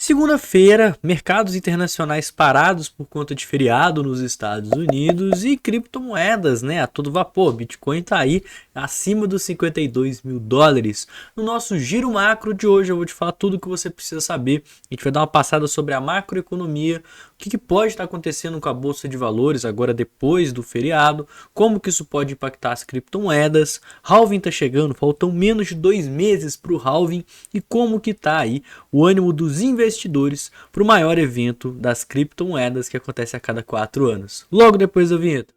Segunda-feira, mercados internacionais parados por conta de feriado nos Estados Unidos e criptomoedas, né, a todo vapor. Bitcoin tá aí acima dos 52 mil dólares. No nosso giro macro de hoje eu vou te falar tudo o que você precisa saber. A gente vai dar uma passada sobre a macroeconomia, o que pode estar acontecendo com a Bolsa de Valores agora depois do feriado, como que isso pode impactar as criptomoedas. Halving tá chegando, faltam menos de 2 meses para o halving e como que tá aí o ânimo dos investidores para o maior evento das criptomoedas que acontece a cada 4 anos. Logo depois da vinheta.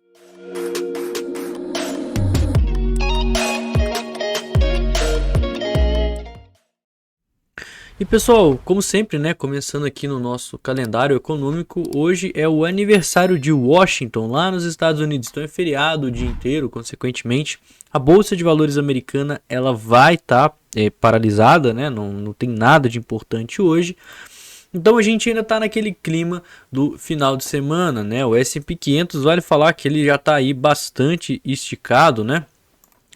E pessoal, como sempre, né, começando aqui no nosso calendário econômico, hoje é o aniversário de Washington, lá nos Estados Unidos. Então é feriado o dia inteiro, consequentemente. A Bolsa de Valores americana ela vai estar paralisada, né, não tem nada de importante hoje. Então a gente ainda está naquele clima do final de semana, né? O S&P 500 vale falar que ele já está aí bastante esticado, né?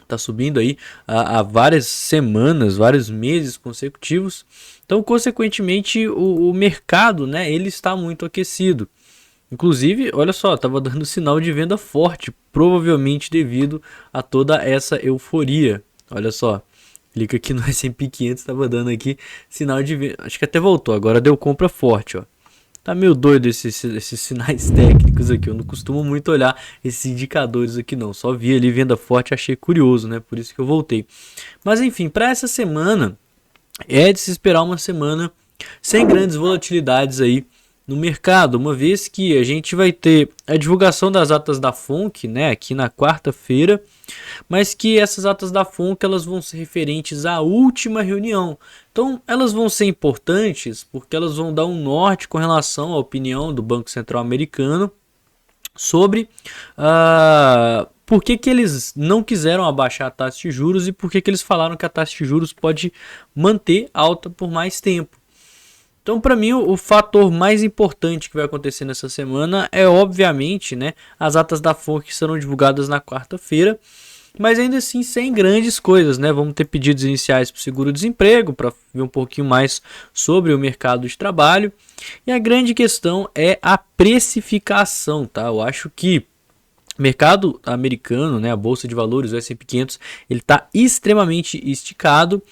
Tá subindo aí há várias semanas, vários meses consecutivos. Então, consequentemente, o mercado, né, ele está muito aquecido. Inclusive, olha só, estava dando sinal de venda forte, provavelmente devido a toda essa euforia. Olha só, clica aqui no S&P 500, estava dando aqui sinal de venda. Acho que até voltou, agora deu compra forte, ó. Tá meio doido esses sinais técnicos aqui. Eu não costumo muito olhar esses indicadores aqui não. Só vi ali venda forte, achei curioso, né? Por isso que eu voltei. Mas enfim, para essa semana é de se esperar uma semana sem grandes volatilidades aí no mercado, uma vez que a gente vai ter a divulgação das atas da FONC, né, aqui na quarta-feira, mas que essas atas da FONC elas vão ser referentes à última reunião. Então, elas vão ser importantes porque elas vão dar um norte com relação à opinião do Banco Central americano sobre por que eles não quiseram abaixar a taxa de juros e por que eles falaram que a taxa de juros pode manter alta por mais tempo. Então, para mim, o fator mais importante que vai acontecer nessa semana é, obviamente, né, as atas da FONC que serão divulgadas na quarta-feira, mas ainda assim sem grandes coisas, né? Vamos ter pedidos iniciais para o seguro-desemprego, para ver um pouquinho mais sobre o mercado de trabalho. E a grande questão é a precificação, tá? Eu acho que o mercado americano, né, a Bolsa de Valores, o S&P 500, ele está extremamente esticado.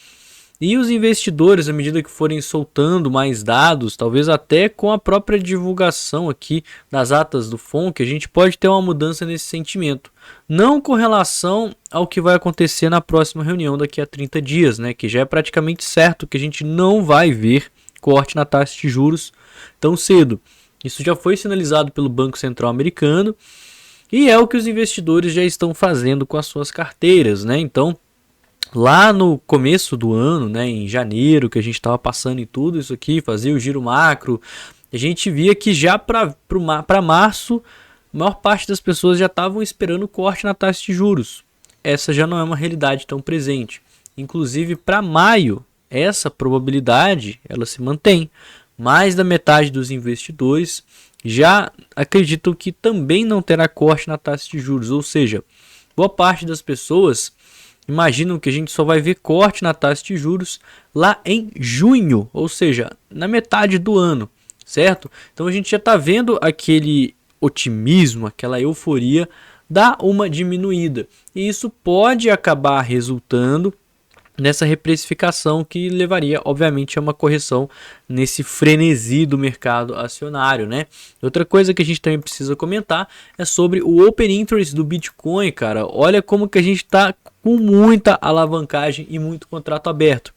E os investidores, à medida que forem soltando mais dados, talvez até com a própria divulgação aqui das atas do FONC, a gente pode ter uma mudança nesse sentimento. Não com relação ao que vai acontecer na próxima reunião daqui a 30 dias, né? Que já é praticamente certo que a gente não vai ver corte na taxa de juros tão cedo. Isso já foi sinalizado pelo Banco Central americano e é o que os investidores já estão fazendo com as suas carteiras, né? Então, lá no começo do ano, né, em janeiro, que a gente estava passando em tudo isso aqui, fazia o giro macro, a gente via que já para março, a maior parte das pessoas já estavam esperando corte na taxa de juros. Essa já não é uma realidade tão presente. Inclusive, para maio, essa probabilidade ela se mantém. Mais da metade dos investidores já acreditam que também não terá corte na taxa de juros. Ou seja, boa parte das pessoas imaginam que a gente só vai ver corte na taxa de juros lá em junho, ou seja, na metade do ano, certo? Então a gente já está vendo aquele otimismo, aquela euforia dar uma diminuída. E isso pode acabar resultando nessa reprecificação que levaria, obviamente, a uma correção nesse frenesi do mercado acionário, né? Outra coisa que a gente também precisa comentar é sobre o Open Interest do Bitcoin, cara. Olha como que a gente está com muita alavancagem e muito contrato aberto.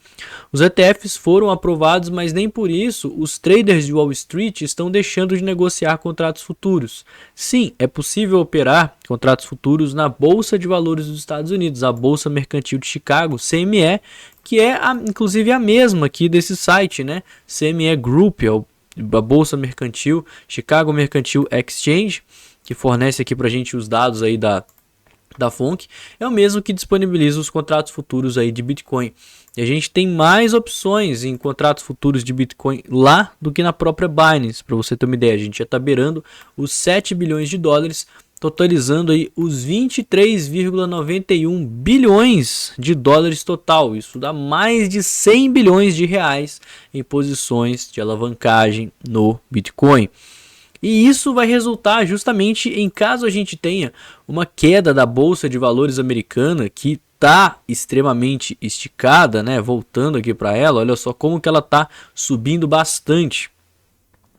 Os ETFs foram aprovados, mas nem por isso os traders de Wall Street estão deixando de negociar contratos futuros. Sim, é possível operar contratos futuros na Bolsa de Valores dos Estados Unidos, a Bolsa Mercantil de Chicago, CME, que é inclusive a mesma aqui desse site, né? CME Group, a Bolsa Mercantil, Chicago Mercantil Exchange, que fornece aqui para a gente os dados aí da FONC, é o mesmo que disponibiliza os contratos futuros aí de Bitcoin. E a gente tem mais opções em contratos futuros de Bitcoin lá do que na própria Binance. Para você ter uma ideia, a gente já está beirando os 7 bilhões de dólares totalizando aí os 23,91 bilhões de dólares total. Isso dá mais de 100 bilhões de reais em posições de alavancagem no Bitcoin. E isso vai resultar justamente em caso a gente tenha uma queda da Bolsa de Valores americana, que está extremamente esticada, né? Voltando aqui para ela, olha só como que ela está subindo bastante.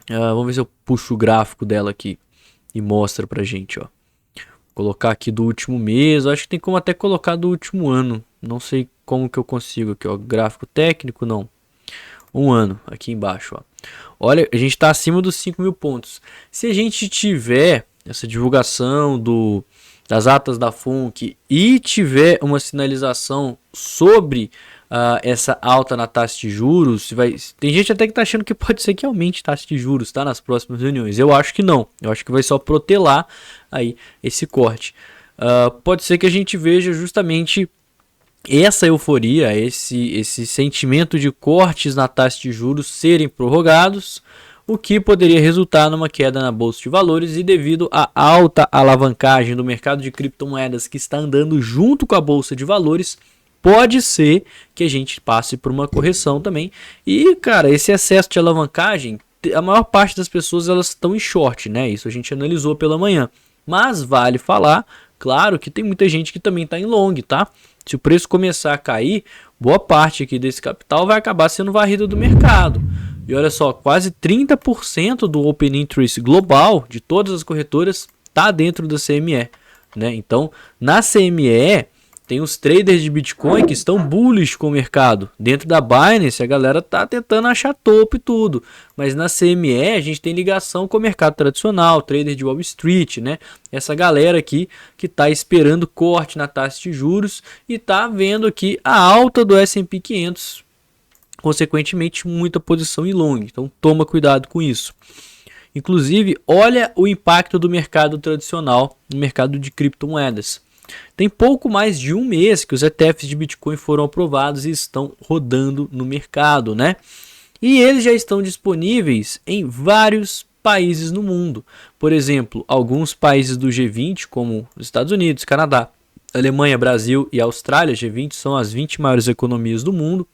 Vamos ver se eu puxo o gráfico dela aqui e mostra pra gente, ó. Vou colocar aqui do último mês, acho que tem como até colocar do último ano. Não sei como que eu consigo aqui, ó. Gráfico técnico, não. Um ano, aqui embaixo, ó. Olha, a gente está acima dos 5 mil pontos. Se a gente tiver essa divulgação das atas da FONC e tiver uma sinalização sobre essa alta na taxa de juros, tem gente até que está achando que pode ser que aumente a taxa de juros, tá, nas próximas reuniões. Eu acho que não. Eu acho que vai só protelar aí esse corte. Pode ser que a gente veja justamente essa euforia, esse sentimento de cortes na taxa de juros serem prorrogados, o que poderia resultar numa queda na bolsa de valores, e devido à alta alavancagem do mercado de criptomoedas que está andando junto com a bolsa de valores, pode ser que a gente passe por uma correção também. E, cara, esse excesso de alavancagem, a maior parte das pessoas elas estão em short, né? Isso a gente analisou pela manhã. Mas vale falar, claro, que tem muita gente que também está em long, tá? Se o preço começar a cair, boa parte aqui desse capital vai acabar sendo varrida do mercado. E olha só, quase 30% do Open Interest global de todas as corretoras está dentro da CME, né? Então, na CME tem os traders de Bitcoin que estão bullish com o mercado. Dentro da Binance a galera tá tentando achar topo e tudo. Mas na CME a gente tem ligação com o mercado tradicional, trader de Wall Street, né? Essa galera aqui que tá esperando corte na taxa de juros e tá vendo aqui a alta do S&P 500. Consequentemente, muita posição em long. Então toma cuidado com isso. Inclusive, olha o impacto do mercado tradicional no mercado de criptomoedas. Tem pouco mais de um mês que os ETFs de Bitcoin foram aprovados e estão rodando no mercado, né? E eles já estão disponíveis em vários países no mundo. Por exemplo, alguns países do G20, como os Estados Unidos, Canadá, Alemanha, Brasil e Austrália, G20 são as 20 maiores economias do mundo.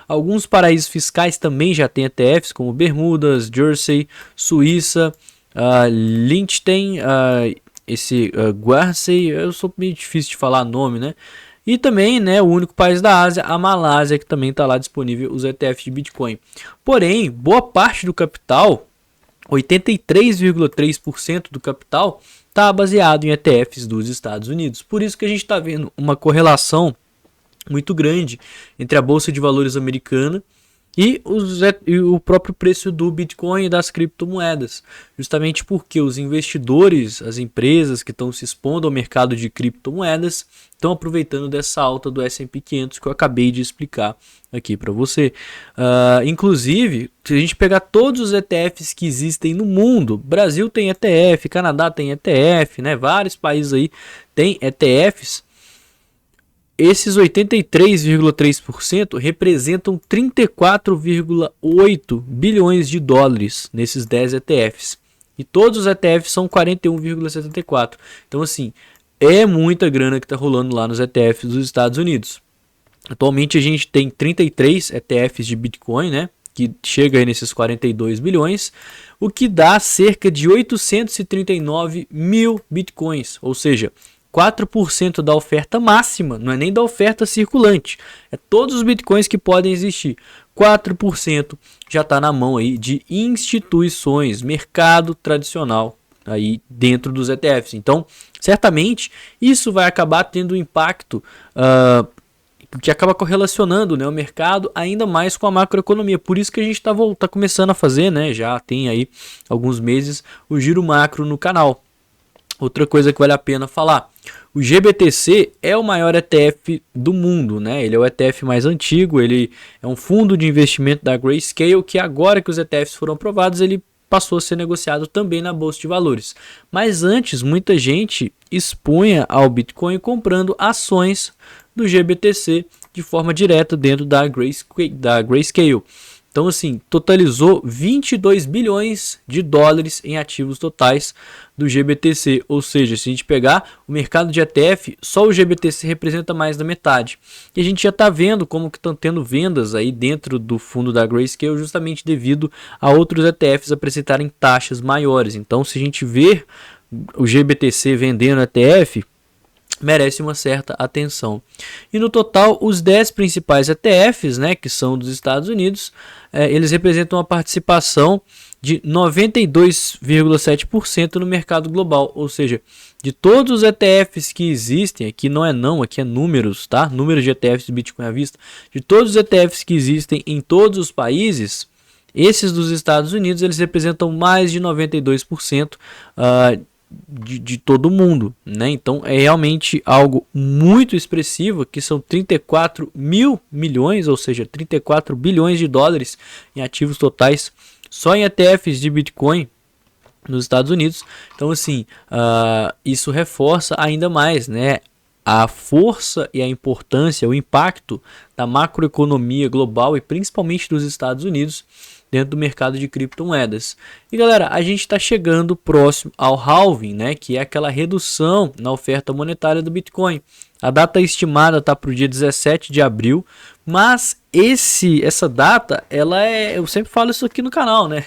Alguns paraísos fiscais também já têm ETFs, como Bermudas, Jersey, Suíça, Liechtenstein, Guernsey, eu sou meio difícil de falar nome, né? E também, né, o único país da Ásia, a Malásia, que também está lá disponível os ETFs de Bitcoin. Porém, boa parte do capital, 83,3% do capital, está baseado em ETFs dos Estados Unidos. Por isso que a gente está vendo uma correlação muito grande entre a Bolsa de Valores americana e o próprio preço do Bitcoin e das criptomoedas, justamente porque os investidores, as empresas que estão se expondo ao mercado de criptomoedas, estão aproveitando dessa alta do S&P 500 que eu acabei de explicar aqui para você. Inclusive, se a gente pegar todos os ETFs que existem no mundo, Brasil tem ETF, Canadá tem ETF, né? Vários países aí têm ETFs. Esses 83,3% representam 34,8 bilhões de dólares nesses 10 ETFs. E todos os ETFs são 41,74. Então, assim, é muita grana que está rolando lá nos ETFs dos Estados Unidos. Atualmente a gente tem 33 ETFs de Bitcoin, né? Que chega aí nesses 42 bilhões, o que dá cerca de 839 mil Bitcoins, ou seja, 4% da oferta máxima, não é nem da oferta circulante, é todos os bitcoins que podem existir. 4% já está na mão aí de instituições, mercado tradicional aí dentro dos ETFs. Então, certamente isso vai acabar tendo um impacto que acaba correlacionando, né, o mercado ainda mais com a macroeconomia. Por isso que a gente está começando a fazer, né, já tem aí alguns meses, o giro macro no canal. Outra coisa que vale a pena falar, o GBTC é o maior ETF do mundo, né? Ele é o ETF mais antigo, ele é um fundo de investimento da Grayscale que agora que os ETFs foram aprovados, ele passou a ser negociado também na Bolsa de Valores. Mas antes, muita gente expunha ao Bitcoin comprando ações do GBTC de forma direta dentro da Grayscale. Então, assim, totalizou 22 bilhões de dólares em ativos totais do GBTC. Ou seja, se a gente pegar o mercado de ETF, só o GBTC representa mais da metade. E a gente já está vendo como que estão tendo vendas aí dentro do fundo da Grayscale, justamente devido a outros ETFs apresentarem taxas maiores. Então, se a gente ver o GBTC vendendo ETF, merece uma certa atenção. E no total, os 10 principais ETFs, né, que são dos Estados Unidos, eles representam uma participação de 92,7% no mercado global. Ou seja, de todos os ETFs que existem, aqui não, aqui é números, tá? Números de ETFs de Bitcoin à vista. De todos os ETFs que existem em todos os países, esses dos Estados Unidos, eles representam mais de 92% de todo mundo, né? Então é realmente algo muito expressivo, que são 34 mil milhões, ou seja, 34 bilhões de dólares em ativos totais só em ETFs de Bitcoin nos Estados Unidos. Então, assim, isso reforça ainda mais, né, a força e a importância, o impacto da macroeconomia global e principalmente dos Estados Unidos dentro do mercado de criptomoedas. E galera, a gente está chegando próximo ao halving, né, que é aquela redução na oferta monetária do Bitcoin. A data estimada está para o dia 17 de abril, mas essa data, eu sempre falo isso aqui no canal, né?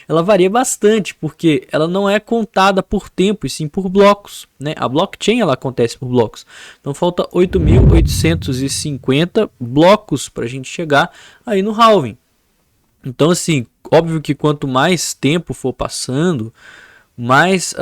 Ela varia bastante, porque ela não é contada por tempo, e sim por blocos, né? A blockchain ela acontece por blocos. Então falta 8.850 blocos para a gente chegar aí no halving. Então, assim, óbvio que quanto mais tempo for passando, mais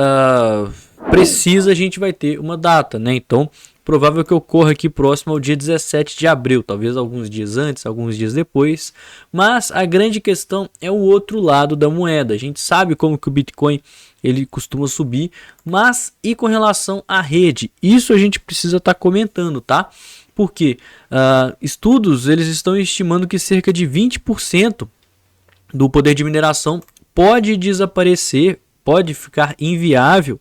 precisa a gente vai ter uma data, né? Então, provável que ocorra aqui próximo ao dia 17 de abril, talvez alguns dias antes, alguns dias depois. Mas a grande questão é o outro lado da moeda. A gente sabe como que o Bitcoin ele costuma subir, mas e com relação à rede? Isso a gente precisa estar comentando, tá? Porque estudos eles estão estimando que cerca de 20% do poder de mineração pode desaparecer, pode ficar inviável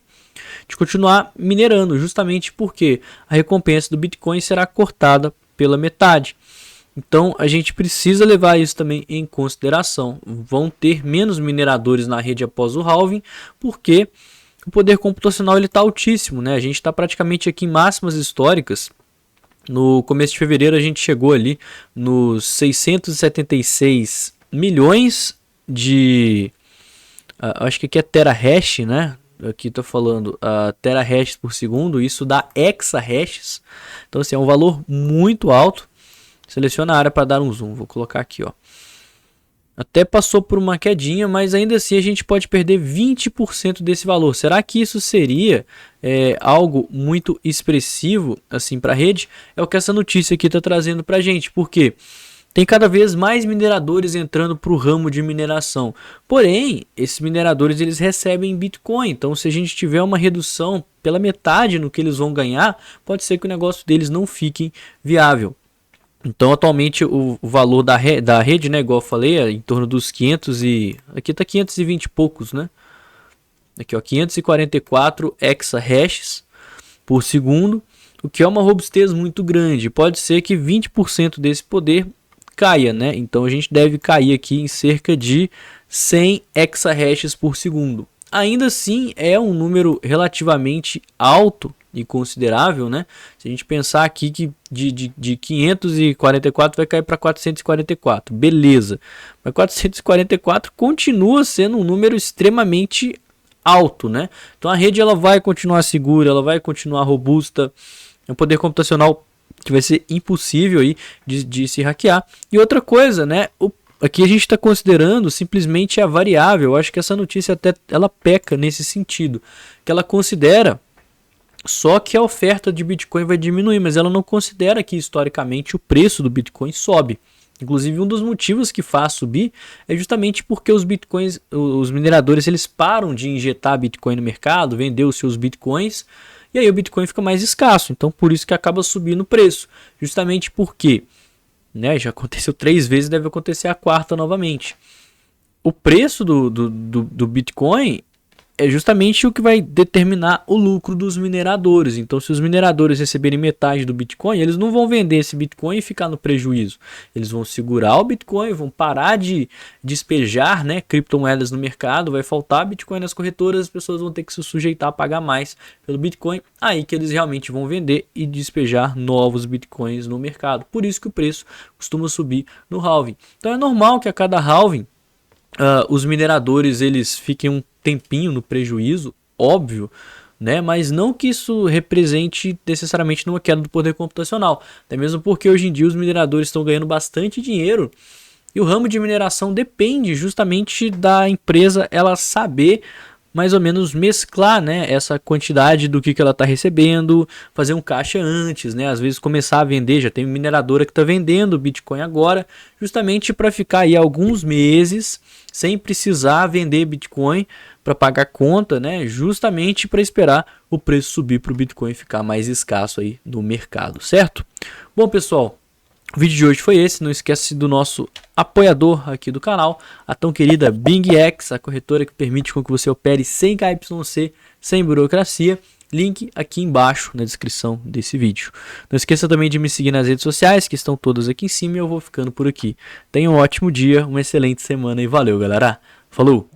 de continuar minerando, justamente porque a recompensa do Bitcoin será cortada pela metade. Então a gente precisa levar isso também em consideração. Vão ter menos mineradores na rede após o halving, porque o poder computacional está altíssimo, né? A gente está praticamente aqui em máximas históricas. No começo de fevereiro a gente chegou ali nos 676 milhões de... acho que aqui é terahash, né? Aqui está falando terahashes por segundo, isso dá exahashes. Então assim, é um valor muito alto. Seleciona a área para dar um zoom, vou colocar aqui, ó. Até passou por uma quedinha, mas ainda assim a gente pode perder 20% desse valor. Será que isso seria algo muito expressivo assim para a rede? É o que essa notícia aqui está trazendo para a gente, porque tem cada vez mais mineradores entrando para o ramo de mineração. Porém, esses mineradores eles recebem Bitcoin. Então, se a gente tiver uma redução pela metade no que eles vão ganhar, pode ser que o negócio deles não fique viável. Então, atualmente, o valor da rede, né, igual eu falei, é em torno dos 500 e... aqui está 520 e poucos, né? Aqui, ó, 544 exahashes por segundo, o que é uma robustez muito grande. Pode ser que 20% desse poder caia, né? Então a gente deve cair aqui em cerca de 100 exahashes por segundo. Ainda assim é um número relativamente alto e considerável, né? Se a gente pensar aqui que de 544 vai cair para 444, beleza. Mas 444 continua sendo um número extremamente alto, né? Então a rede ela vai continuar segura, ela vai continuar robusta. É um poder computacional que vai ser impossível aí de se hackear. E outra coisa, né? Aqui a gente está considerando simplesmente a variável. Eu acho que essa notícia até ela peca nesse sentido, que ela considera só que a oferta de Bitcoin vai diminuir, mas ela não considera que historicamente o preço do Bitcoin sobe. Inclusive um dos motivos que faz subir é justamente porque os mineradores eles param de injetar Bitcoin no mercado, vender os seus Bitcoins, e aí o Bitcoin fica mais escasso. Então por isso que acaba subindo o preço, justamente porque, né, já aconteceu 3 vezes, deve acontecer a 4ª novamente. O preço do Bitcoin é justamente o que vai determinar o lucro dos mineradores. Então, se os mineradores receberem metade do Bitcoin, eles não vão vender esse Bitcoin e ficar no prejuízo. Eles vão segurar o Bitcoin, vão parar de despejar, né, criptomoedas no mercado, vai faltar Bitcoin nas corretoras, as pessoas vão ter que se sujeitar a pagar mais pelo Bitcoin, aí que eles realmente vão vender e despejar novos Bitcoins no mercado. Por isso que o preço costuma subir no halving. Então é normal que a cada halving os mineradores eles fiquem um tempinho no prejuízo, óbvio, né? Mas não que isso represente necessariamente numa queda do poder computacional, até mesmo porque hoje em dia os mineradores estão ganhando bastante dinheiro e o ramo de mineração depende justamente da empresa ela saber mais ou menos mesclar, né, essa quantidade do que ela está recebendo, fazer um caixa antes, né, às vezes começar a vender, já tem mineradora que está vendendo Bitcoin agora, justamente para ficar aí alguns meses sem precisar vender Bitcoin para pagar conta, né, justamente para esperar o preço subir para o Bitcoin ficar mais escasso aí no mercado, certo? Bom, pessoal, o vídeo de hoje foi esse, não esquece do nosso apoiador aqui do canal, a tão querida BingX, a corretora que permite com que você opere sem KYC, sem burocracia. Link aqui embaixo na descrição desse vídeo. Não esqueça também de me seguir nas redes sociais, que estão todas aqui em cima, e eu vou ficando por aqui. Tenha um ótimo dia, uma excelente semana e valeu, galera. Falou!